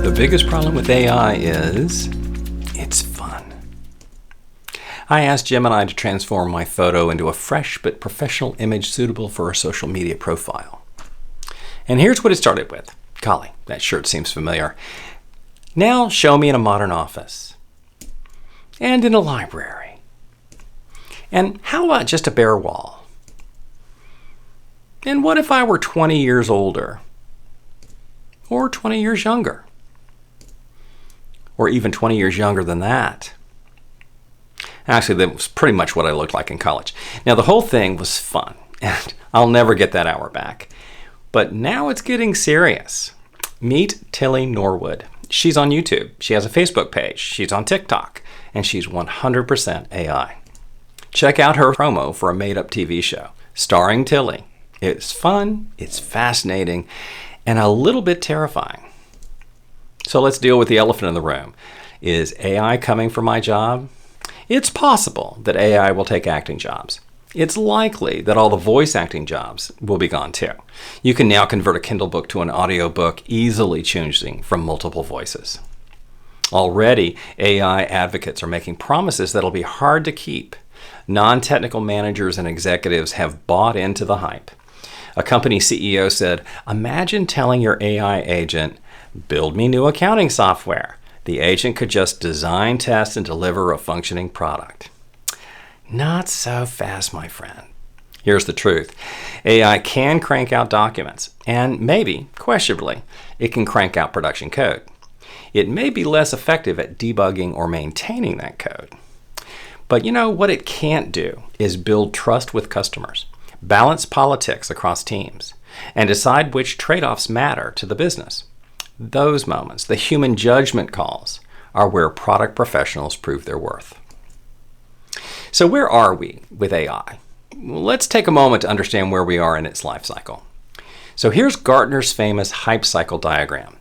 The biggest problem with AI is it's fun. I asked Gemini to transform my photo into a fresh but professional image suitable for a social media profile. And here's what it started with. Golly, that shirt seems familiar. Now show me in a modern office. And in a library. And how about just a bare wall? And what if I were 20 years older? Or 20 years younger? Or even 20 years younger than that? Actually, that was pretty much what I looked like in college. Now, the whole thing was fun, and I'll never get that hour back. But now it's getting serious. Meet Tilly Norwood. She's on YouTube. She has a Facebook page. She's on TikTok. And she's 100% AI. Check out her promo for a made-up TV show starring Tilly. It's fun, it's fascinating, and a little bit terrifying. So let's deal with the elephant in the room. Is AI coming for my job? It's possible that AI will take acting jobs. It's likely that all the voice acting jobs will be gone too. You can now convert a Kindle book to an audio book, easily choosing from multiple voices. Already, AI advocates are making promises that'll be hard to keep. Non-technical managers and executives have bought into the hype. A company CEO said, "Imagine telling your AI agent, build me new accounting software. The agent could just design, test, and deliver a functioning product." Not so fast, my friend. Here's the truth. AI can crank out documents, and maybe, questionably, it can crank out production code. It may be less effective at debugging or maintaining that code. But you know what it can't do is build trust with customers, balance politics across teams, and decide which trade-offs matter to the business. Those moments, the human judgment calls, are where product professionals prove their worth. So where are we with AI? Let's take a moment to understand where we are in its life cycle. So here's Gartner's famous hype cycle diagram.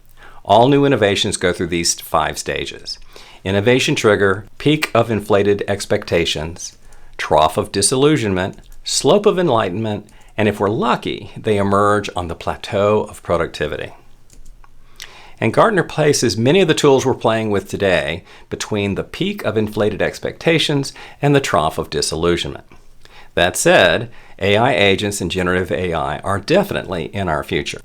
All new innovations go through these 5 stages. Innovation trigger, peak of inflated expectations, trough of disillusionment, slope of enlightenment, and if we're lucky, they emerge on the plateau of productivity. And Gartner places many of the tools we're playing with today between the peak of inflated expectations and the trough of disillusionment. That said, AI agents and generative AI are definitely in our future.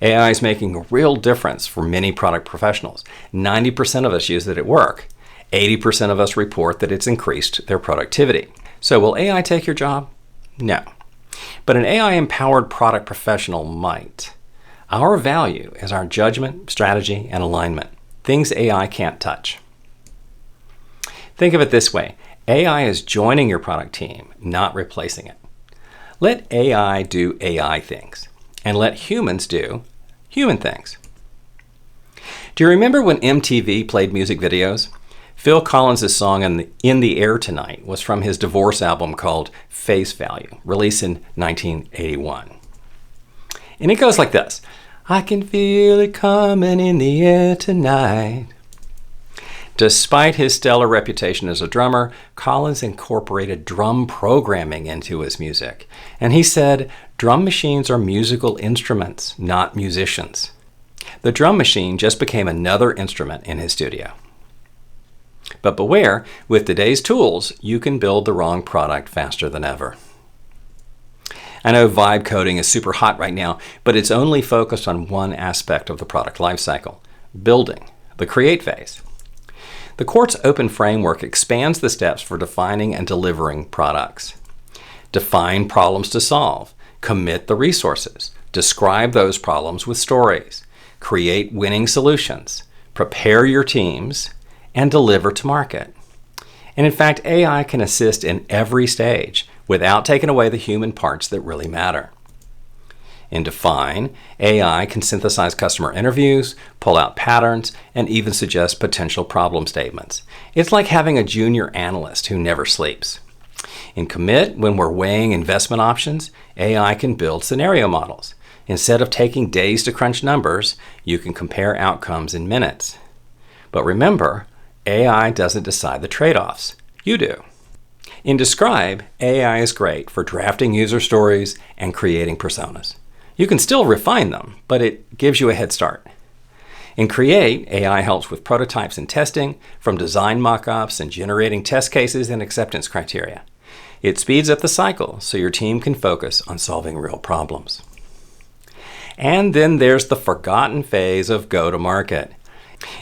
AI is making a real difference for many product professionals. 90% of us use it at work. 80% of us report that it's increased their productivity. So will AI take your job? No. But an AI-empowered product professional might. Our value is our judgment, strategy, and alignment, things AI can't touch. Think of it this way. AI is joining your product team, not replacing it. Let AI do AI things, and let humans do human things. Do you remember when MTV played music videos? Phil Collins' song In the Air Tonight was from his divorce album called Face Value, released in 1981. And it goes like this. I can feel it coming in the air tonight. Despite his stellar reputation as a drummer, Collins incorporated drum programming into his music. And he said, drum machines are musical instruments, not musicians. The drum machine just became another instrument in his studio. But beware, with today's tools, you can build the wrong product faster than ever. I know vibe coding is super hot right now, but it's only focused on one aspect of the product lifecycle, building, the create phase. The Quartz Open Framework expands the steps for defining and delivering products. Define problems to solve, commit the resources, describe those problems with stories, create winning solutions, prepare your teams, and deliver to market. And in fact, AI can assist in every stage without taking away the human parts that really matter. In Define, AI can synthesize customer interviews, pull out patterns, and even suggest potential problem statements. It's like having a junior analyst who never sleeps. In Commit, when we're weighing investment options, AI can build scenario models. Instead of taking days to crunch numbers, you can compare outcomes in minutes. But remember, AI doesn't decide the trade-offs. You do. In Describe, AI is great for drafting user stories and creating personas. You can still refine them, but it gives you a head start. In Create, AI helps with prototypes and testing, from design mock-ups and generating test cases and acceptance criteria. It speeds up the cycle so your team can focus on solving real problems. And then there's the forgotten phase of go-to-market.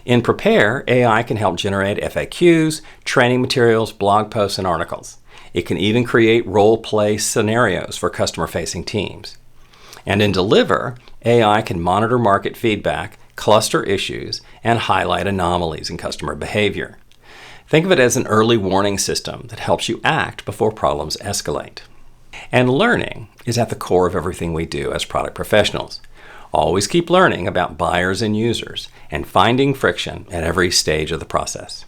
In Prepare, AI can help generate FAQs, training materials, blog posts, and articles. It can even create role-play scenarios for customer-facing teams. And in Deliver, AI can monitor market feedback, cluster issues, and highlight anomalies in customer behavior. Think of it as an early warning system that helps you act before problems escalate. And learning is at the core of everything we do as product professionals. Always keep learning about buyers and users and finding friction at every stage of the process.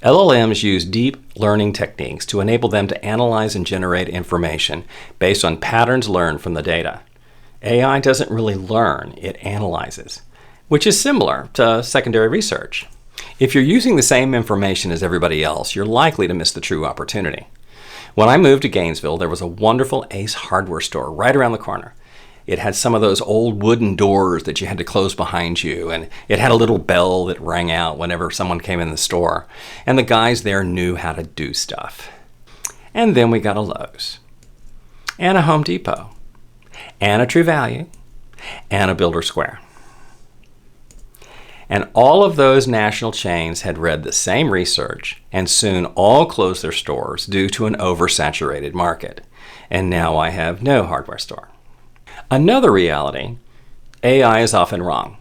LLMs use deep learning techniques to enable them to analyze and generate information based on patterns learned from the data. AI doesn't really learn, it analyzes, which is similar to secondary research. If you're using the same information as everybody else, you're likely to miss the true opportunity. When I moved to Gainesville, there was a wonderful Ace hardware store right around the corner. It had some of those old wooden doors that you had to close behind you, and it had a little bell that rang out whenever someone came in the store. And the guys there knew how to do stuff. And then we got a Lowe's, and a Home Depot, and a True Value, and a Builder Square. And all of those national chains had read the same research and soon all closed their stores due to an oversaturated market. And now I have no hardware store. Another reality, AI is often wrong.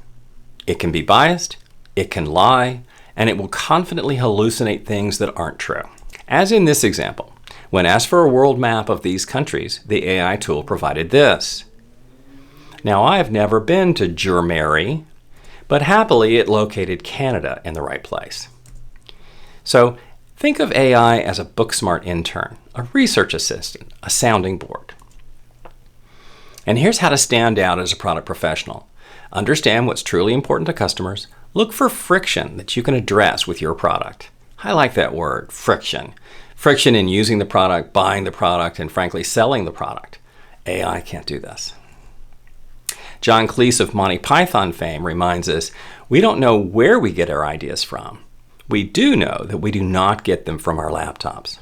It can be biased, it can lie, and it will confidently hallucinate things that aren't true. As in this example, when asked for a world map of these countries, the AI tool provided this. Now, I have never been to Germany, but happily it located Canada in the right place. So think of AI as a book-smart intern, a research assistant, a sounding board. And here's how to stand out as a product professional. Understand what's truly important to customers. Look for friction that you can address with your product. I like that word, friction. Friction in using the product, buying the product, and frankly, selling the product. AI can't do this. John Cleese of Monty Python fame reminds us, we don't know where we get our ideas from. We do know that we do not get them from our laptops.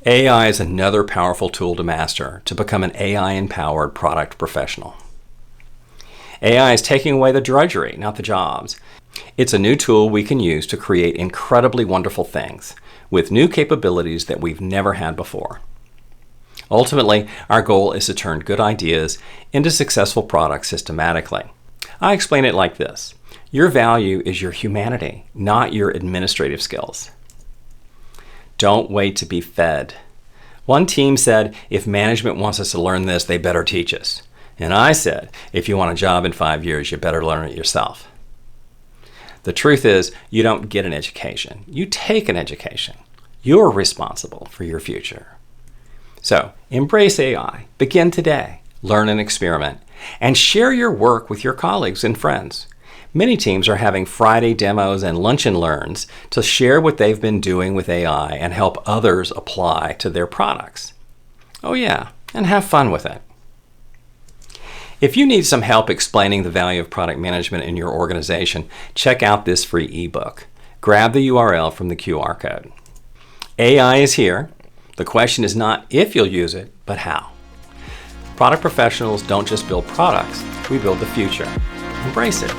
AI is another powerful tool to master to become an AI-empowered product professional. AI is taking away the drudgery, not the jobs. It's a new tool we can use to create incredibly wonderful things with new capabilities that we've never had before. Ultimately, our goal is to turn good ideas into successful products systematically. I explain it like this. Your value is your humanity, not your administrative skills. Don't wait to be fed. One team said, if management wants us to learn this, they better teach us. And I said, if you want a job in 5 years, you better learn it yourself. The truth is, you don't get an education. You take an education. You're responsible for your future. So, embrace AI. Begin today. Learn and experiment. And share your work with your colleagues and friends. Many teams are having Friday demos and lunch and learns to share what they've been doing with AI and help others apply to their products. Oh yeah, and have fun with it. If you need some help explaining the value of product management in your organization, check out this free ebook. Grab the URL from the QR code. AI is here. The question is not if you'll use it, but how. Product professionals don't just build products, we build the future. Embrace it.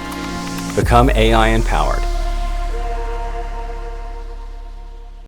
Become AI empowered.